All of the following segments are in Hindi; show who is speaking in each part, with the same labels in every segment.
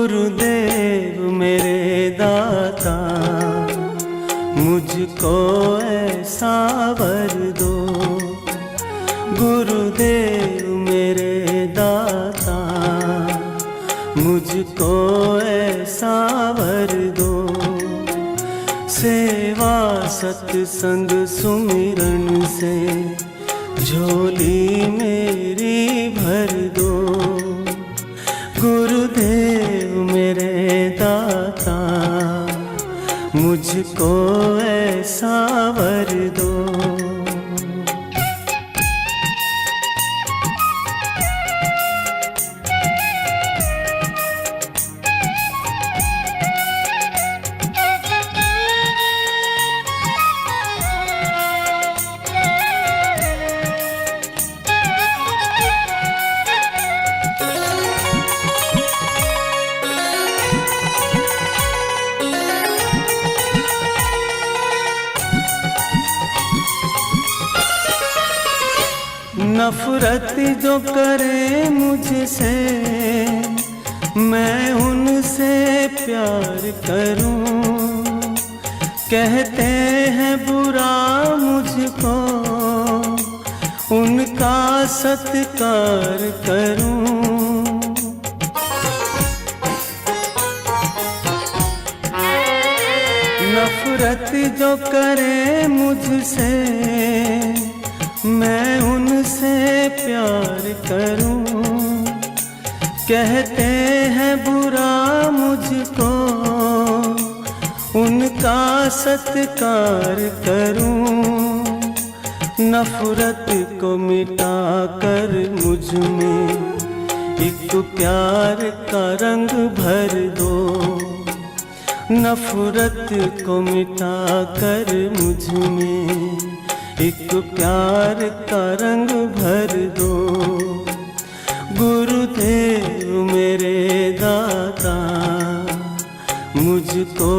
Speaker 1: गुरुदेव मेरे दाता, मुझको ऐसा वर दो। गुरुदेव मेरे दाता, मुझको ऐसा वर दो। सेवा सत्संग सुमिरन से झोली मेरी भर दो। गुरुदेव मेरे दाता, मुझको ऐसा वर दो। नफरत जो करे मुझसे, मैं उनसे प्यार करूं। कहते हैं बुरा मुझको, उनका सत्कार करूं। नफरत जो करे मुझसे, मैं उनसे प्यार करूं। कहते हैं बुरा मुझको, उनका सत्कार करूं। नफरत को मिटा कर मुझ में एक प्यार का रंग भर दो। नफरत को मिटा कर मुझ में एक प्यार का रंग भर दो। गुरुदेव मेरे दाता, मुझको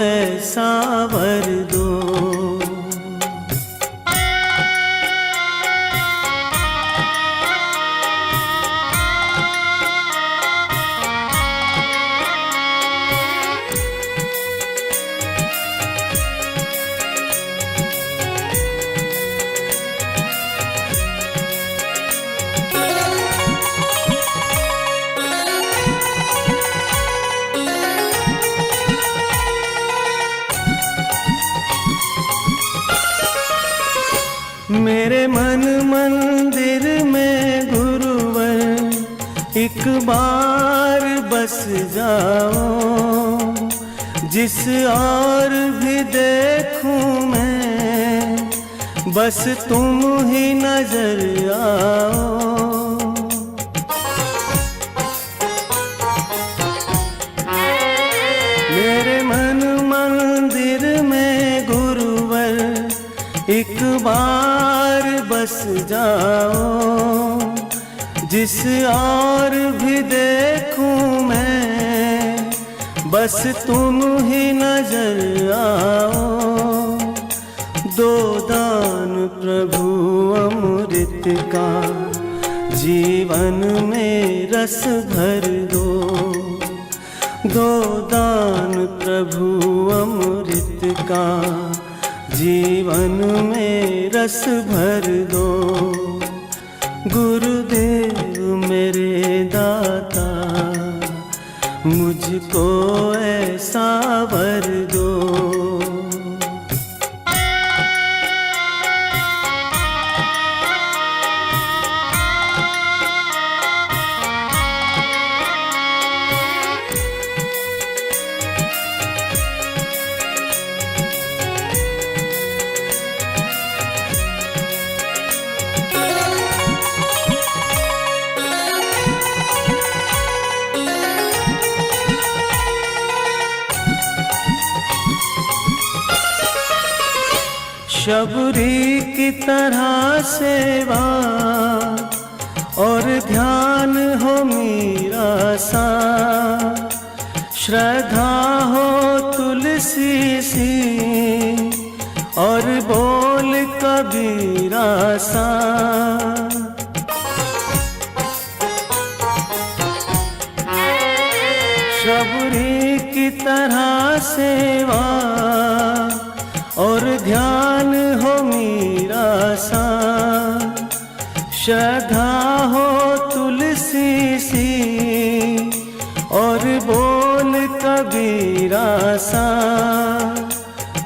Speaker 1: ऐसा वर दो। मेरे मन मंदिर में गुरुवर एक बार बस जाओ। जिस और भी देखूं मैं, बस तुम ही नजर आओ। मेरे मन मंदिर में गुरुवर एक बार बस जाओ। जिस और भी देखूं मैं, बस तुम ही नजर आओ। दो दान प्रभु अमृत का, जीवन में रस भर दो। दो दान प्रभु अमृत का, जीवन में रस भर दो। गुरुदेव मेरे दाता, मुझको ऐसा वर दो। शबरी की तरह सेवा और ध्यान हो मीरा सा। श्रद्धा हो तुलसी सी और बोल कबीरा सा। शबरी की तरह सेवा और ध्यान हो मीरा सा, श्रद्धा हो तुलसी सी और बोल कबीरा सा।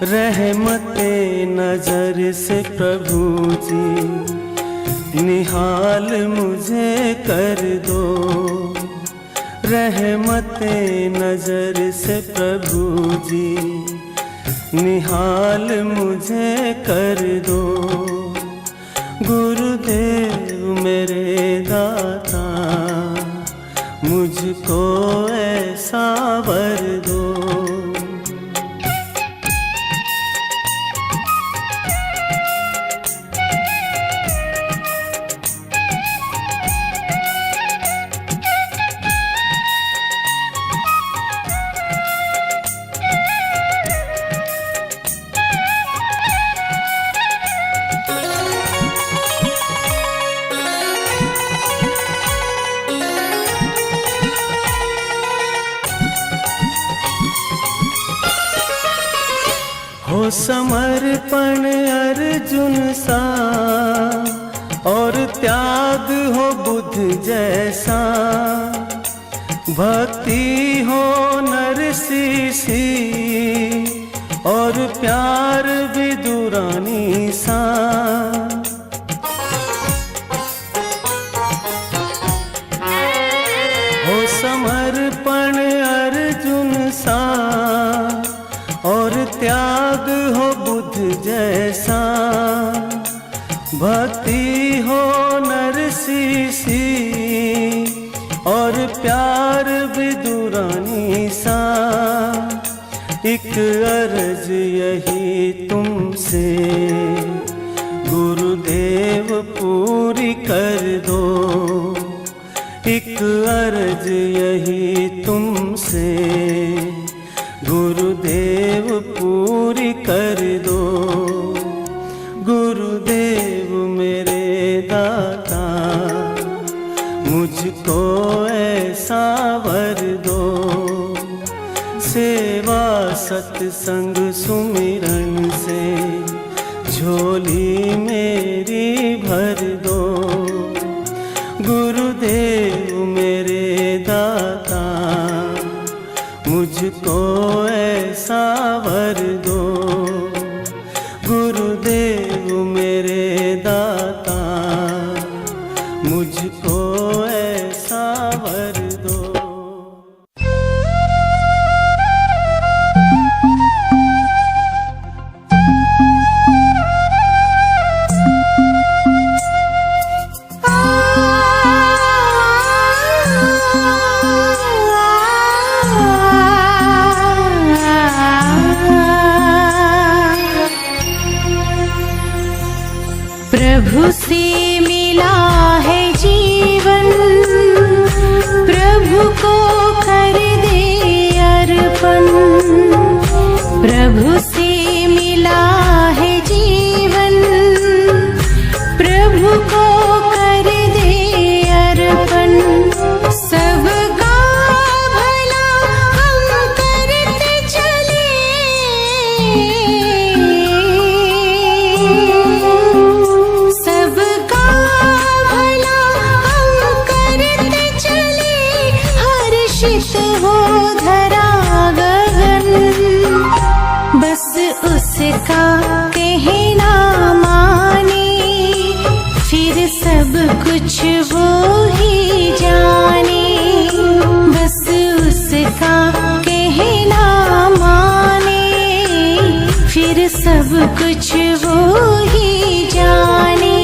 Speaker 1: रहमते नजर से प्रभु जी निहाल मुझे कर दो, रहमते नजर से प्रभु जी निहाल मुझे कर दो। गुरुदेव मेरे दाता मुझको ऐसा वर दो। हो समर्पण अर्जुन सा और त्याग हो बुद्ध जैसा, भक्ति हो नरसी सी और प्यार विदुरानी सा। हो समर्पण अर्जुन सा और त्याग हो बुद्ध जैसा, भक्ति हो नरसी सी और प्यार विदुरानी सा। एक अर्ज यही तुमसे गुरुदेव पूरी कर दो, एक अर्ज यही तुमसे गुरुदेव पूरी कर दो। गुरुदेव मेरे दाता मुझको ऐसा वर दो, सेवा सत्संग सुमिरन से झोली मेरी भर दो। गुरुदेव मेरे दाता मुझको ऐसा वर दो। गुरुदेव मेरे दाता मुझको ऐसा वर दो।
Speaker 2: प्रभु से मिला है जीवन, प्रभु को कर दे अर्पण। प्रभु से मिला है जीवन, प्रभु को कर दे अर्पण। सबका भला हम करते चले, सबका भला हम करते चले। हर्षित हो धरा गगन, बस उसका कहना माने, फिर सब कुछ वो ही जाने। बस उसका कहना माने, फिर सब कुछ वो ही जाने।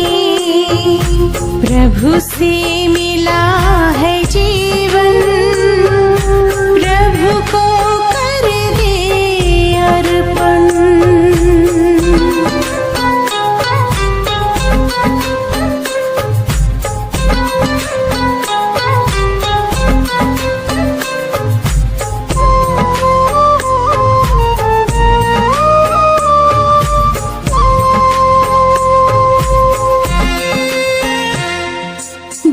Speaker 2: प्रभु से मिला है जीवन, प्रभु को कर दे अर्पण।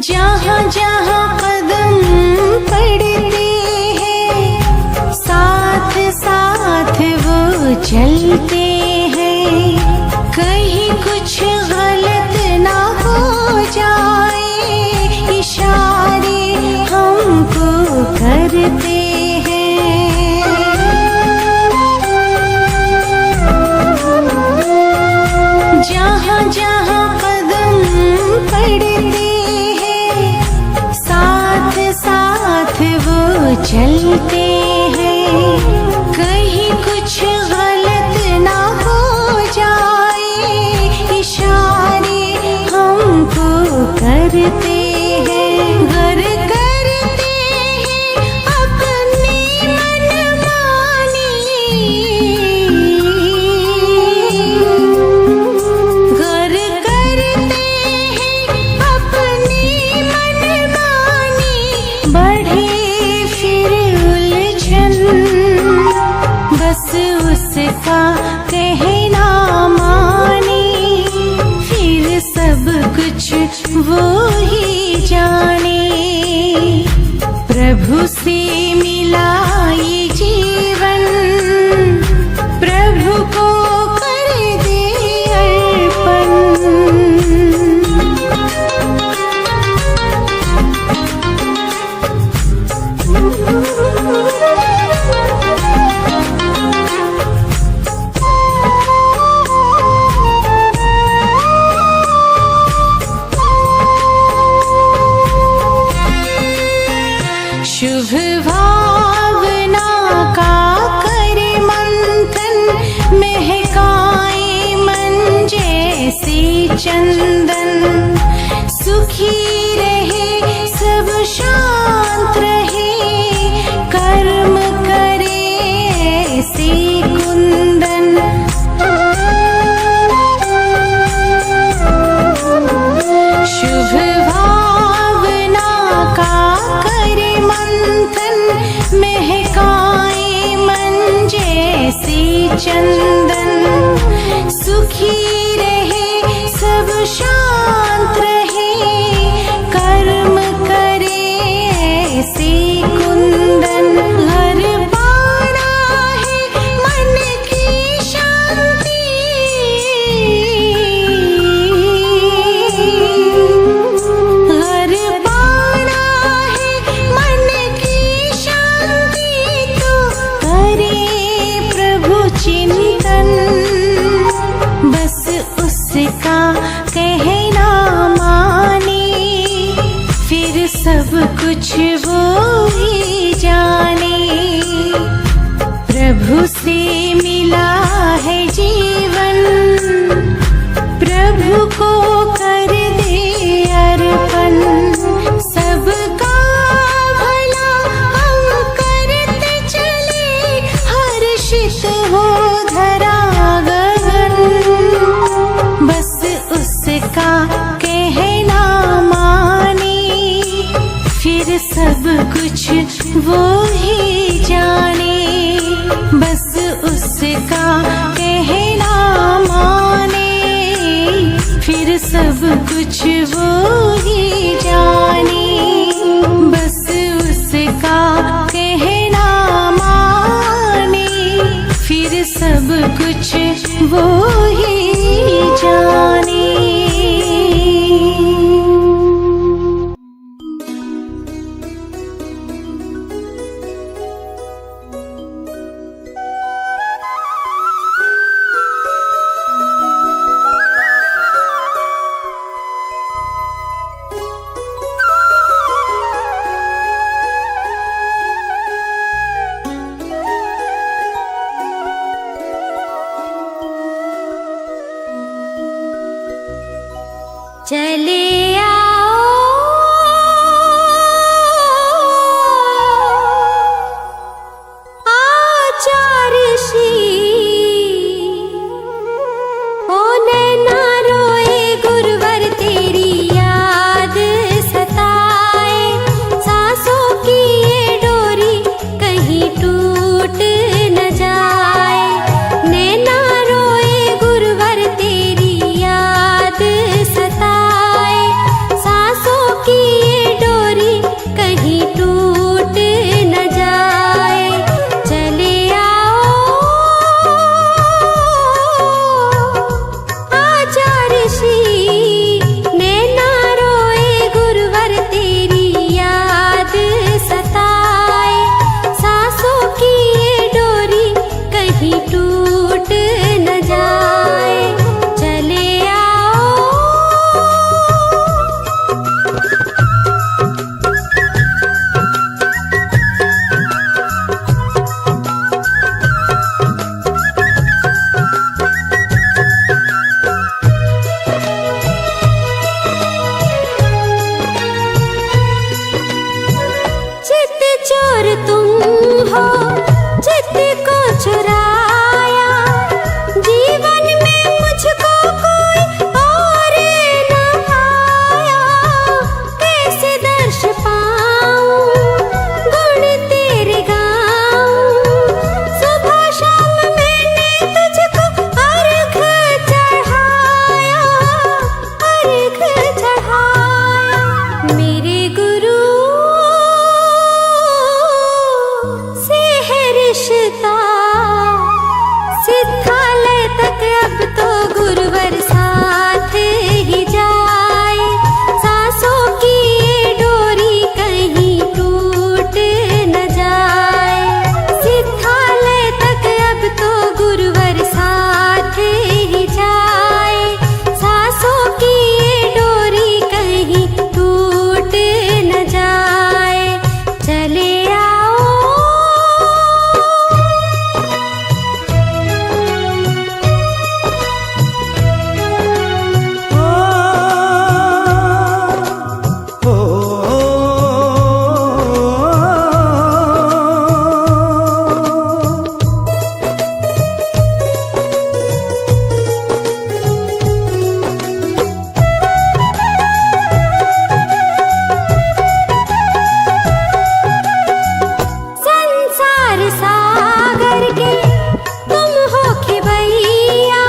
Speaker 2: जहाँ जहाँ करते हैं। जहाँ जहाँ कदम पड़ते हैं साथ साथ वो चलते हैं। कहीं कुछ गलत ना हो जाए इशारे हमको करते हैं। घर करते हैं अपनी मनमानी, घर करते हैं अपनी मनमानी। बढ़े फिर उलझन बस उसका कहना माने, फिर सब कुछ वो ही जाने। प्रभु से मिला ये जीवन प्रभु को कर दे अर्पण। शुभ भावना का कर मंथन महकाए मन जैसे चंदन। सुखी रहे सब शांत रहे कर्म करे ऐसे कुंदन। शुभ भावना का कर मंथन महकाए मन जैसे चंदन। सुखी रहे सब शांत रहे कर्म करे ऐसे कुंदन। हर पाना है मन की शांति, हर पाना है मन की शांति। तो करे प्रभु चिंतन बस उसका कहना माने, फिर सब कुछ वो ही जाने। प्रभु से मिला है जीवन प्रभु को कर दे अर्पण। सबका भला हम करते चले हर्षित हो धरा गगन। बस उसका कहना माने, फिर सब कुछ वो ही जाने। बस उसका कहना माने, फिर सब कुछ वो ही जाने। बस उसका कहना माने, फिर सब कुछ वो ही जाने। और तुम हो चित्त को चुराया, जीवन में मुझको कोई और न आया। कैसे दर्श पाऊं गुण तेरे गाऊं, सुबह शाम मैंने तुझको अर्घ चढ़ाया, अर्घ चढ़ाया। मेरे गुरु से है रिश्ता, सिद्धालय तक अब तो गुरुवर साथ ही जाए। सांसों की ये डोरी कहीं टूट न जाए, सिद्धालय तक अब तो गुरुवर साथ ही जाए। सांसों की ये डोरी कहीं टूट न जाए, चले आओ। संसार सागर के तुम हो खेवैया,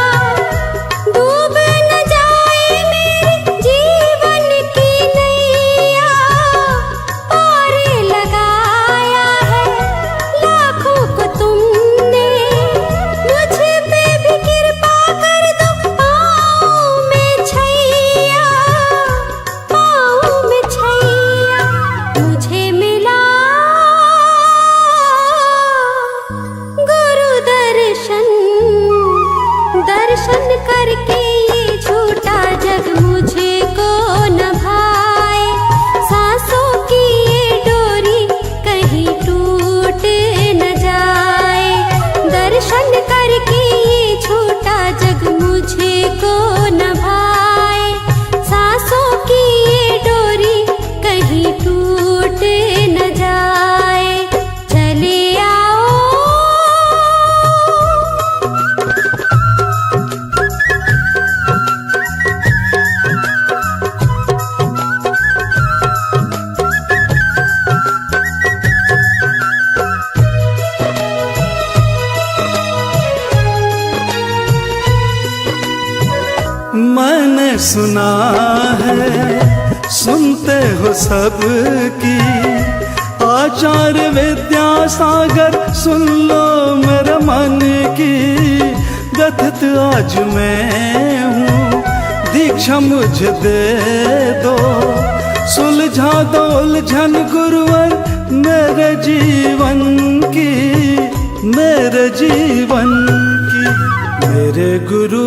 Speaker 2: डूब न जाए मेरे जीवन की नैया। पार लगाया है लाखों को तुमने, मुझ पे भी कृपा कर दो। पाँव में छैया, पाँव में छैया। मुझे मिला गुरु दर्शन, दर्शन करके ये झूठा जग मुझे को न भाए। सांसों की ये डोरी कहीं टूट न जाए, दर्शन करके ये झूठा जग मुझे को न भाए। सांसों की ये डोरी कहीं टूट न जाए, चले आओ।
Speaker 1: मैंने सुना है सुनते हो सबकी, आचार्य विद्यासागर सुन लो मेरे मन की। गठित आज मैं हूँ दीक्षा मुझे दे दो, सुलझा दो उलझन गुरुवर मेरे जीवन की, मेरे जीवन की। मेरे गुरु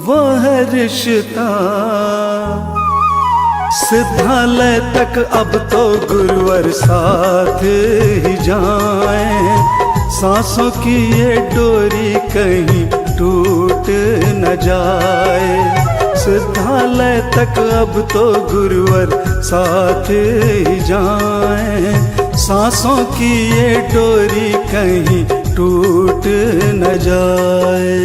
Speaker 1: वह रिश्ता, सिद्धालय तक अब तो गुरुवर साथ ही जाए। सांसों की ये डोरी कहीं टूट न जाए, सिद्धालय तक अब तो गुरुवर साथ ही जाए। सांसों की ये डोरी कहीं टूट न जाए।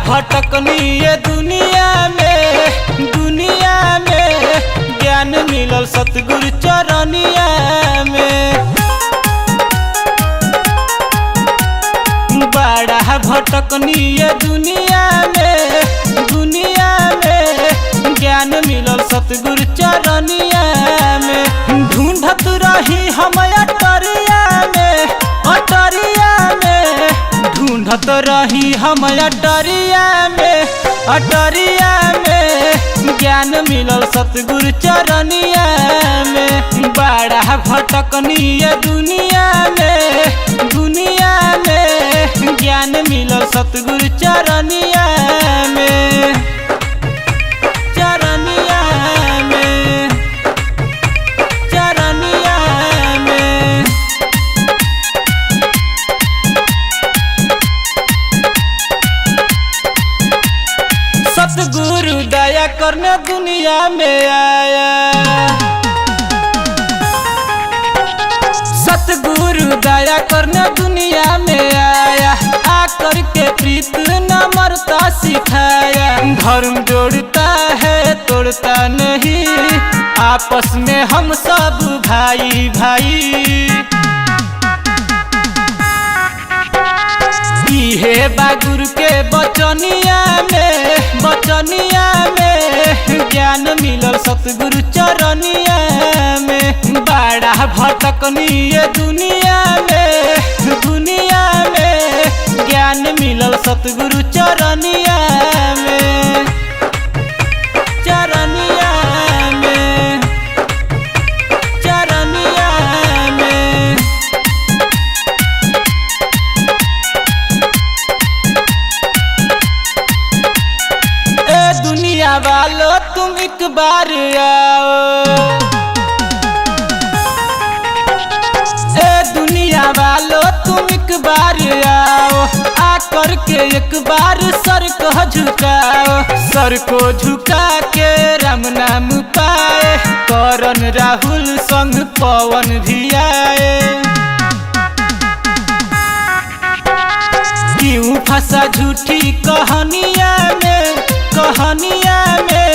Speaker 3: भटकनी ये दुनिया में ज्ञान मिलल सतगुरु चरनिया में। बड़ा भटकनी ये दुनिया में ज्ञान मिलल सतगुरु चरनिया में। ढूंढत रही हम अटरिया में, अटरिया में, ढूंढत रही हम अटरिया में, अटरिया में। ज्ञान मिलल सतगुरु चरनिया में। बड़ा भटकनीय दुनिया में, दुनिया में। ज्ञान मिलल सतगुरु चरनिया में, चरनिया में, चरनिया में। सतगुरु दया करने दुनिया में आया, सतगुरु दया करने दुनिया में आया। आकर के प्रीत नम्रता सिखाया। धर्म जोड़ता है तोड़ता नहीं, आपस में हम सब भाई भाई। इहे बागुरु के बचनिया में, बचनिया में। ज्ञान मिलल सतगुरु चरनिया में। बड़ा भटकनीय दुनिया में, दुनिया में। ज्ञान मिलल सतगुरु चरनिया में, चरनिया में, चरनिया में। दुनिया वालों तुम एक बार आओ, ए दुनिया वालों तुम एक बार आओ। आकर के एक बार सर को झुकाओ, सर को झुका के राम नाम पाए। करण राहुल संग पवन भी आए। क्यों फंसा झूठी कहानिया में, कहानिया में।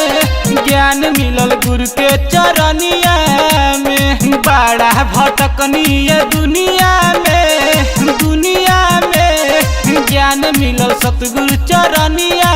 Speaker 3: ज्ञान मिलल गुरु के चरनिया में। बड़ा भटकनीय दुनिया में, दुनिया में। ज्ञान मिलल सतगुरु चरनिया